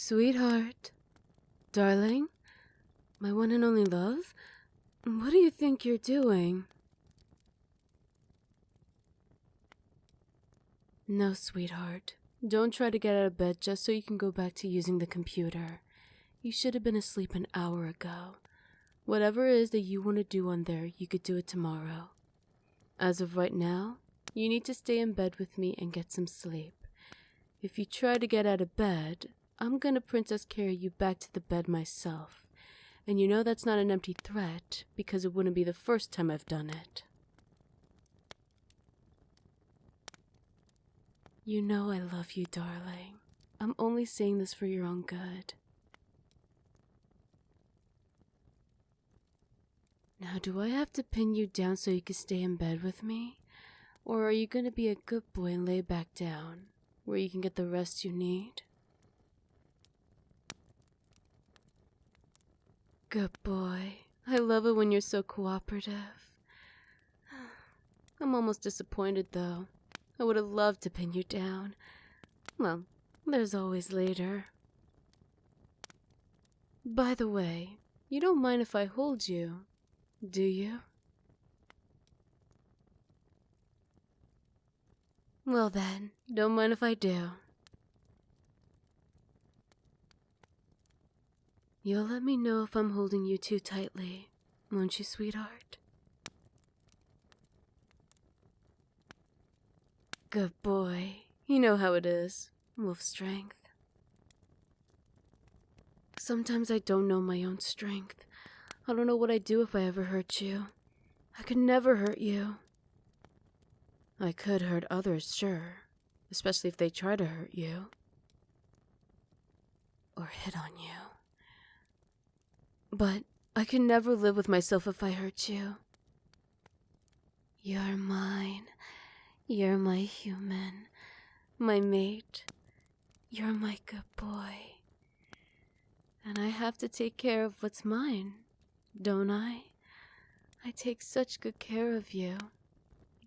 Sweetheart, darling, my one and only love, what do you think you're doing? No, sweetheart, don't try to get out of bed just so you can go back to using the computer. You should have been asleep an hour ago. Whatever it is that you want to do on there, you could do it tomorrow. As of right now, you need to stay in bed with me and get some sleep. If you try to get out of bed, I'm gonna princess carry you back to the bed myself. And you know that's not an empty threat, because it wouldn't be the first time I've done it. You know I love you, darling. I'm only saying this for your own good. Now, do I have to pin you down so you can stay in bed with me? Or are you gonna be a good boy and lay back down, where you can get the rest you need? Good boy. I love it when you're so cooperative. I'm almost disappointed, though. I would have loved to pin you down. Well, there's always later. By the way, you don't mind if I hold you, do you? Well then, don't mind if I do. You'll let me know if I'm holding you too tightly, won't you, sweetheart? Good boy. You know how it is. Wolf strength. Sometimes I don't know my own strength. I don't know what I'd do if I ever hurt you. I could never hurt you. I could hurt others, sure. Especially if they try to hurt you. Or hit on you. But I can never live with myself if I hurt you. You're mine. You're my human. My mate. You're my good boy. And I have to take care of what's mine, don't I? I take such good care of you.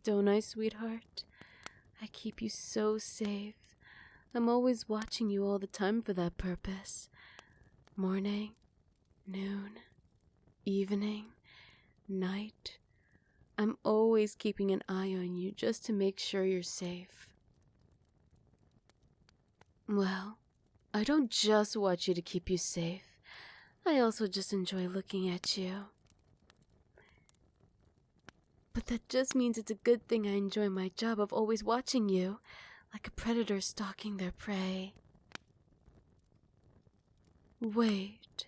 Don't I, sweetheart? I keep you so safe. I'm always watching you all the time for that purpose. Morning, noon, evening, night. I'm always keeping an eye on you just to make sure you're safe. Well, I don't just watch you to keep you safe. I also just enjoy looking at you. But that just means it's a good thing I enjoy my job of always watching you, like a predator stalking their prey. Wait.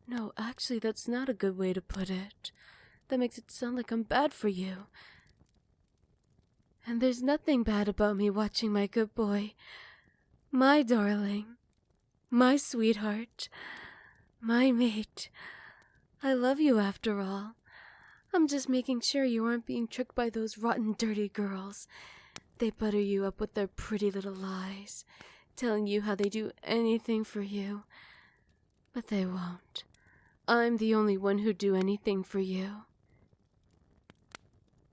No, actually, that's not a good way to put it. That makes it sound like I'm bad for you. And there's nothing bad about me watching my good boy, my darling, my sweetheart, my mate. I love you after all. I'm just making sure you aren't being tricked by those rotten, dirty girls. They butter you up with their pretty little lies, telling you how they do anything for you. But they won't. I'm the only one who'd do anything for you.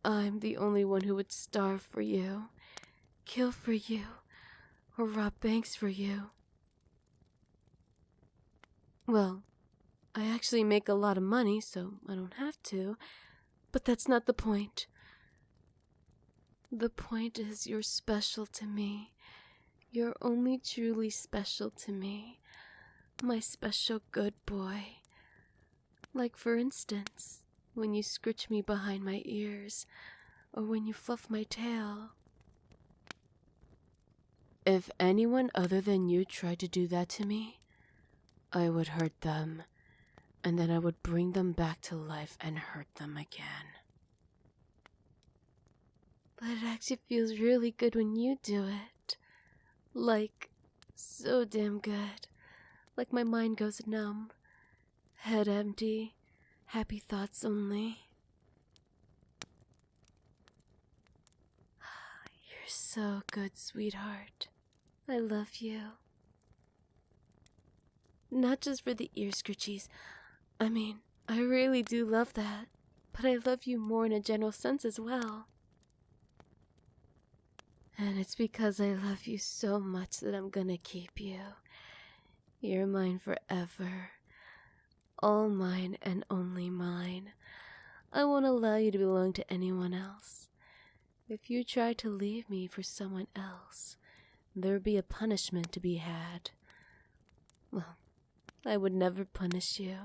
I'm the only one who would starve for you, kill for you, or rob banks for you. Well, I actually make a lot of money, so I don't have to, but that's not the point. The point is you're special to me. You're only truly special to me. My special good boy. Like, for instance, when you scritch me behind my ears, or when you fluff my tail. If anyone other than you tried to do that to me, I would hurt them, and then I would bring them back to life and hurt them again. But it actually feels really good when you do it. Like, so damn good. Like my mind goes numb. Head empty, happy thoughts only. You're so good, sweetheart. I love you. Not just for the ear scritchies. I mean, I really do love that. But I love you more in a general sense as well. And it's because I love you so much that I'm gonna keep you. You're mine forever. All mine and only mine. I won't allow you to belong to anyone else. If you try to leave me for someone else, there'd be a punishment to be had. Well, I would never punish you.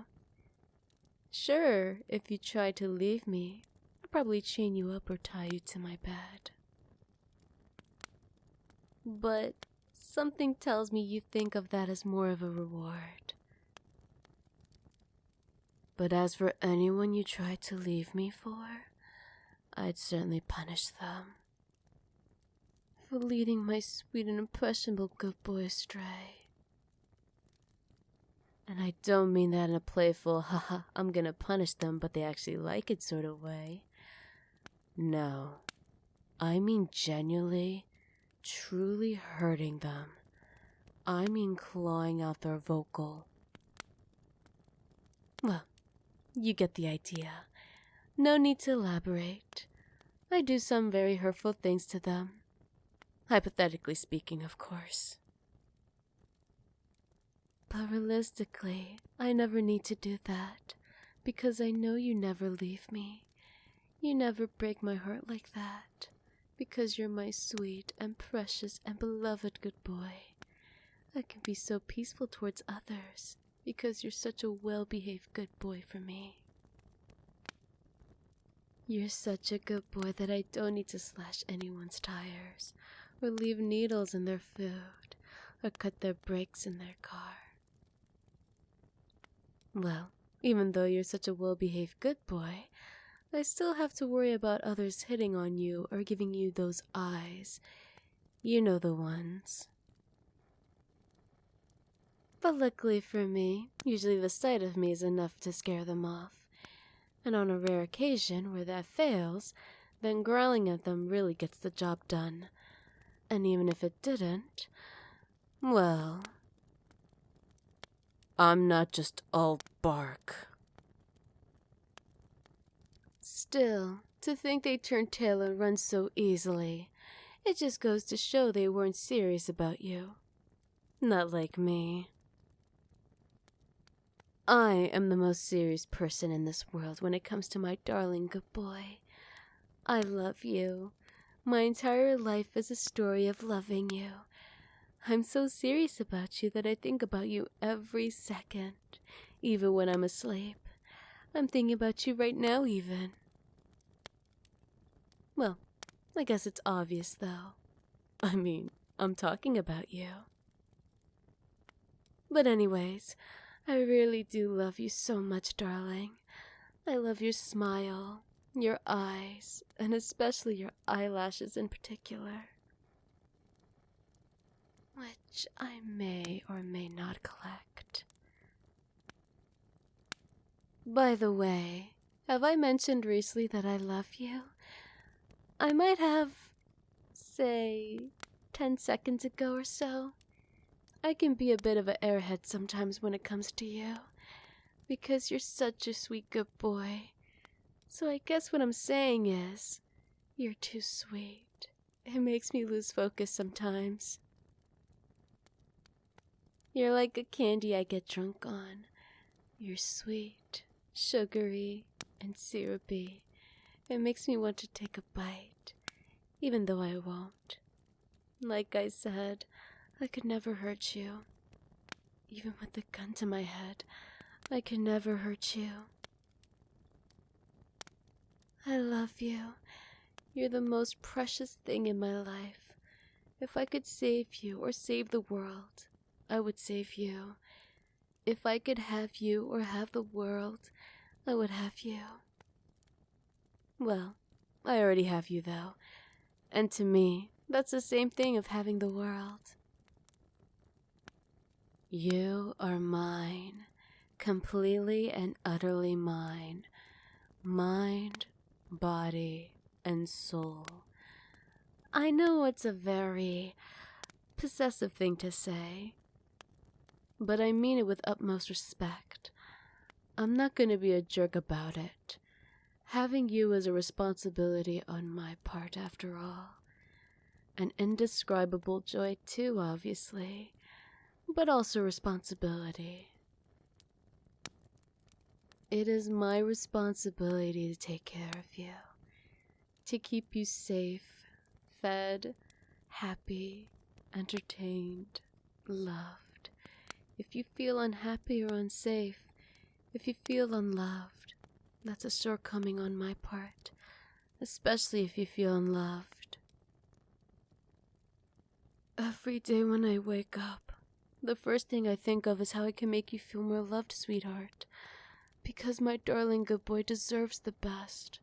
Sure, if you try to leave me, I'd probably chain you up or tie you to my bed. But something tells me you think of that as more of a reward. But as for anyone you try to leave me for, I'd certainly punish them for leading my sweet and impressionable good boy astray. And I don't mean that in a playful, haha, I'm gonna punish them but they actually like it sort of way. No, I mean genuinely, truly hurting them. I mean clawing out their vocal. Well, you get the idea. No need to elaborate. I do some very hurtful things to them. Hypothetically speaking, of course. But realistically, I never need to do that, because I know you never leave me. You never break my heart like that, because you're my sweet and precious and beloved good boy. I can be so peaceful towards others, because you're such a well-behaved good boy for me. You're such a good boy that I don't need to slash anyone's tires, or leave needles in their food, or cut their brakes in their car. Well, even though you're such a well-behaved good boy, I still have to worry about others hitting on you or giving you those eyes. You know the ones. But luckily for me, usually the sight of me is enough to scare them off. And on a rare occasion where that fails, then growling at them really gets the job done. And even if it didn't, well, I'm not just all bark. Still, to think they turned tail and run so easily, it just goes to show they weren't serious about you. Not like me. I am the most serious person in this world when it comes to my darling good boy. I love you. My entire life is a story of loving you. I'm so serious about you that I think about you every second, even when I'm asleep. I'm thinking about you right now, even. Well, I guess it's obvious, though. I mean, I'm talking about you. But anyways, I really do love you so much, darling. I love your smile, your eyes, and especially your eyelashes in particular, which I may or may not collect. By the way, have I mentioned recently that I love you? I might have, say, 10 seconds ago or so. I can be a bit of an airhead sometimes when it comes to you, because you're such a sweet good boy. So I guess what I'm saying is, you're too sweet. It makes me lose focus sometimes. You're like a candy I get drunk on. You're sweet, sugary, and syrupy. It makes me want to take a bite, even though I won't. Like I said, I could never hurt you. Even with the gun to my head, I could never hurt you. I love you. You're the most precious thing in my life. If I could save you or save the world, I would save you. If I could have you or have the world, I would have you. Well, I already have you though, and to me, that's the same thing of having the world. You are mine, completely and utterly mine, mind, body, and soul. I know it's a very possessive thing to say, but I mean it with utmost respect. I'm not going to be a jerk about it. Having you is a responsibility on my part after all. An indescribable joy too, obviously. but also responsibility. It is my responsibility to take care of you, to keep you safe, fed, happy, entertained, loved. If you feel unhappy or unsafe, if you feel unloved, that's a shortcoming on my part, especially if you feel unloved. Every day when I wake up, the first thing I think of is how I can make you feel more loved, sweetheart. Because my darling good boy deserves the best.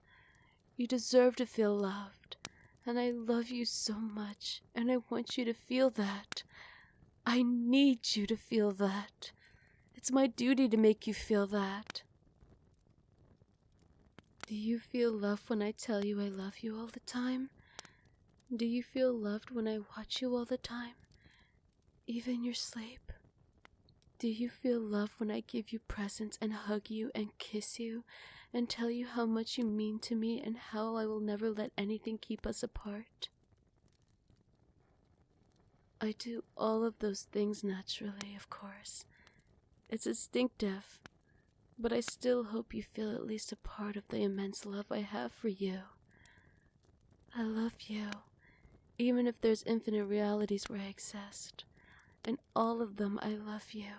You deserve to feel loved. And I love you so much, and I want you to feel that. I need you to feel that. It's my duty to make you feel that. Do you feel loved when I tell you I love you all the time? Do you feel loved when I watch you all the time? Even your sleep? Do you feel loved when I give you presents and hug you and kiss you and tell you how much you mean to me and how I will never let anything keep us apart? I do all of those things naturally, of course. It's instinctive, but I still hope you feel at least a part of the immense love I have for you. I love you, even if there's infinite realities where I exist. In all of them, I love you.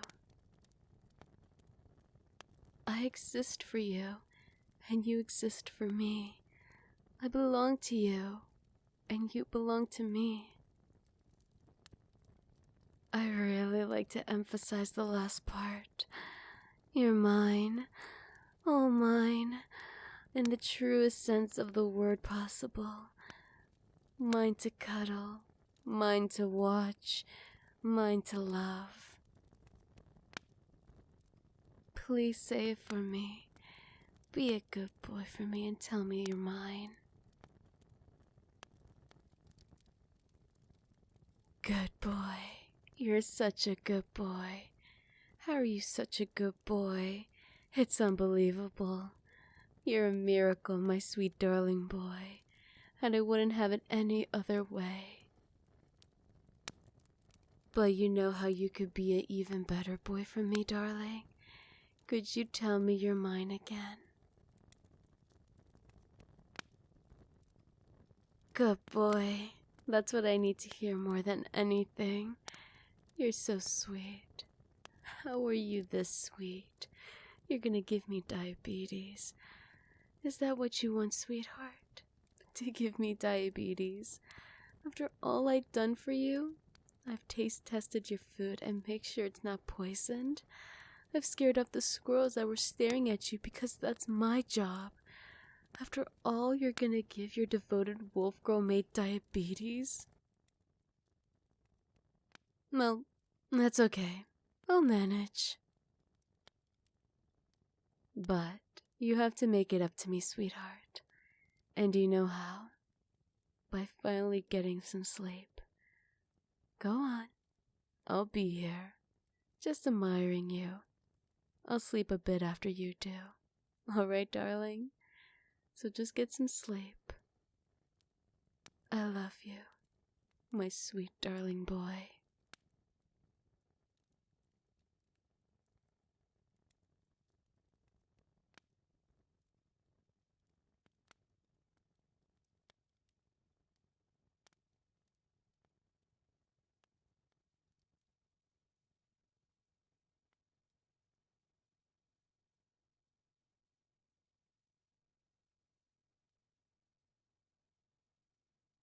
I exist for you, and you exist for me. I belong to you, and you belong to me. I really like to emphasize the last part. You're mine, all mine, in the truest sense of the word possible. Mine to cuddle, mine to watch, mine to love. Please say it for me. Be a good boy for me and tell me you're mine. Good boy. You're such a good boy. How are you such a good boy? It's unbelievable. You're a miracle, my sweet darling boy, and I wouldn't have it any other way. But you know how you could be an even better boy for me, darling? Could you tell me you're mine again? Good boy. That's what I need to hear more than anything. You're so sweet. How are you this sweet? You're gonna give me diabetes. Is that what you want, sweetheart? To give me diabetes? After all I've done for you? I've taste tested your food and make sure it's not poisoned. I've scared off the squirrels that were staring at you because that's my job. After all, you're gonna give your devoted wolf girl mate diabetes? Well, that's okay. I'll manage. But you have to make it up to me, sweetheart. And do you know how? By finally getting some sleep. Go on. I'll be here. Just admiring you. I'll sleep a bit after you do. Alright, darling? So just get some sleep. I love you, my sweet darling boy.